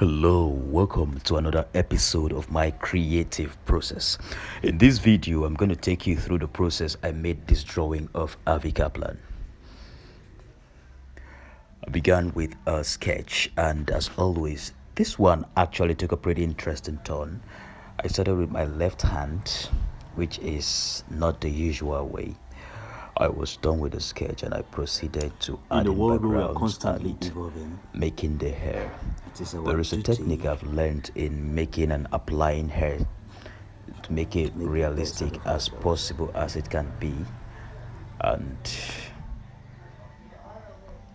Hello, welcome to another episode of my creative process. In this video, I'm going to take you through the process I made this drawing of Avi Kaplan. I began with a sketch, and as always, this one actually took a pretty interesting turn. I started with my left hand, which is not the usual way. I was done with the sketch and I proceeded to In add the in world where we are backgrounds constantly and evolving, making the hair. it is our There is a duty technique I've learned in making and applying hair to make it make the best out realistic of as ourselves. possible as it can be, and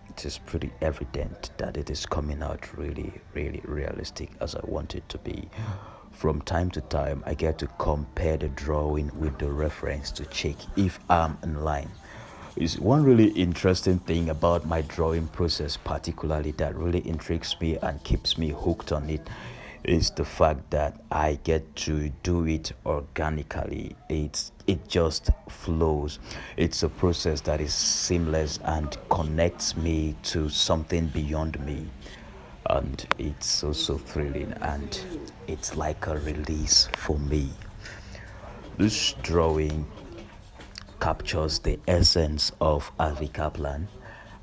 it is pretty evident that it is coming out really realistic as I want it to be. From time to time, I get to compare the drawing with the reference to check if I'm in line. Is one really interesting thing about my drawing process, particularly that really intrigues me and keeps me hooked on it, is the fact that I get to do it organically. It just flows. It's a process that is seamless and connects me to something beyond me. And it's so thrilling, and it's like a release for me. This drawing captures the essence of Avi Kaplan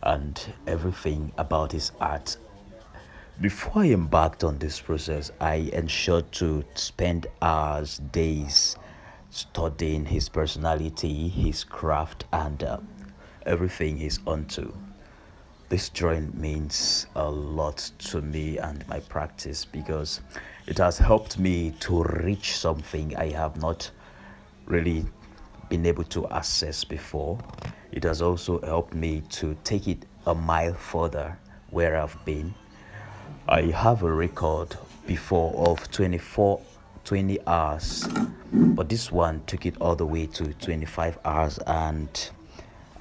and everything about his art. Before I embarked on this process, I ensured to spend hours, days studying his personality, his craft, and everything he's onto. This drawing means a lot to me and my practice because it has helped me to reach something I have not really been able to access before. It has also helped me to take it a mile further where I've been. I have a record before of 20 hours, but this one took it all the way to 25 hours, and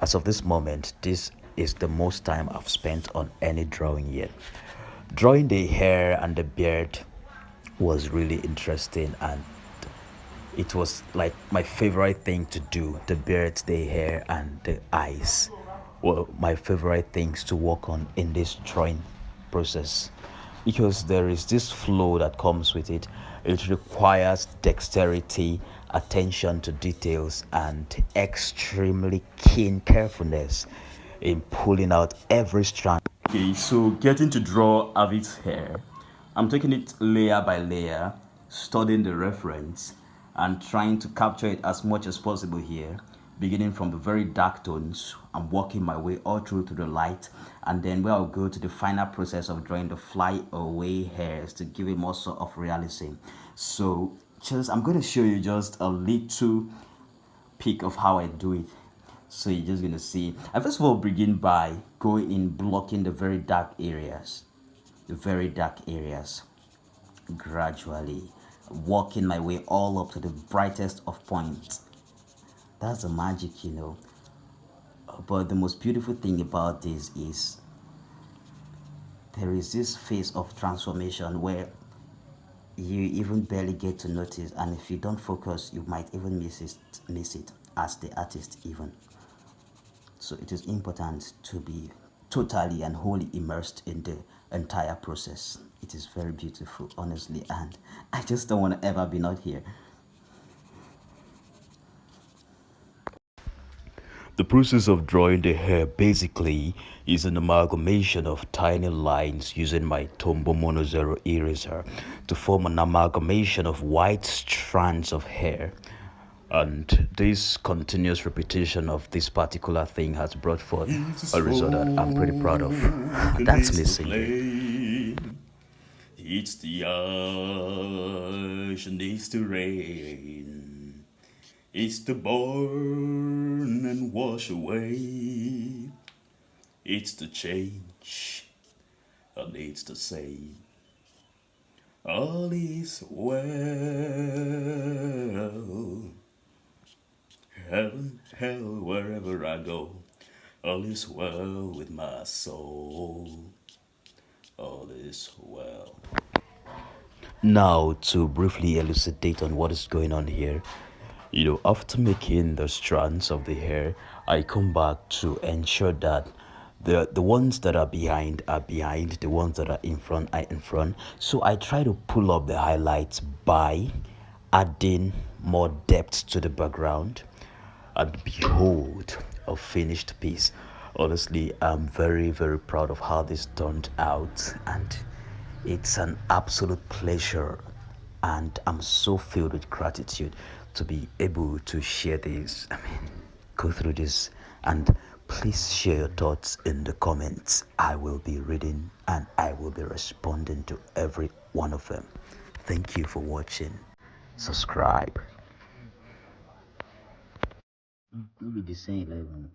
as of this moment, this is the most time I've spent on any drawing yet. Drawing the hair and the beard was really interesting, and it was like my favorite thing to do: the beard, the hair, and the eyes were my favorite things to work on in this drawing process because there is this flow that comes with it. It requires dexterity, attention to details, and extremely keen carefulness in pulling out every strand. Okay, so getting to draw Avi's hair, I'm taking it layer by layer, studying the reference, and trying to capture it as much as possible here. Beginning from the very dark tones, I'm working my way all through to the light, and then where I'll go to the final process of drawing the fly away hairs to give it more sort of realism. So, I'm going to show you just a little peek of how I do it. So you're just gonna see. I first of all begin by going in blocking the very dark areas. The very dark areas. Gradually working my way all up to the brightest of points. That's the magic, you know. But the most beautiful thing about this is there is this phase of transformation where you even barely get to notice, and if you don't focus you might even miss it as the artist even. So it is important to be totally and wholly immersed in the entire process. It is very beautiful, honestly, and I just don't want to ever be not here. The process of drawing the hair basically is an amalgamation of tiny lines using my Tombow Mono Zero eraser to form an amalgamation of white strands of hair. And this continuous repetition of this particular thing has brought forth a result that I'm pretty proud of. That's me singing. It's the ocean, it's the rain, it's the burn and wash away, it's the change, and it's the same. All is well. Heaven, hell, wherever I go, all is well with my soul. All is well. Now, to briefly elucidate on what is going on here, after making the strands of the hair, I come back to ensure that The ones that are behind, the ones that are in front are in front. So I try to pull up the highlights by adding more depth to the background, and behold, a finished piece. Honestly, I'm very, very proud of how this turned out, and it's an absolute pleasure. And I'm so filled with gratitude to be able to share this. I mean, go through this, and please share your thoughts in the comments. I will be reading and I will be responding to every one of them. Thank you for watching. Subscribe. Maybe the same level.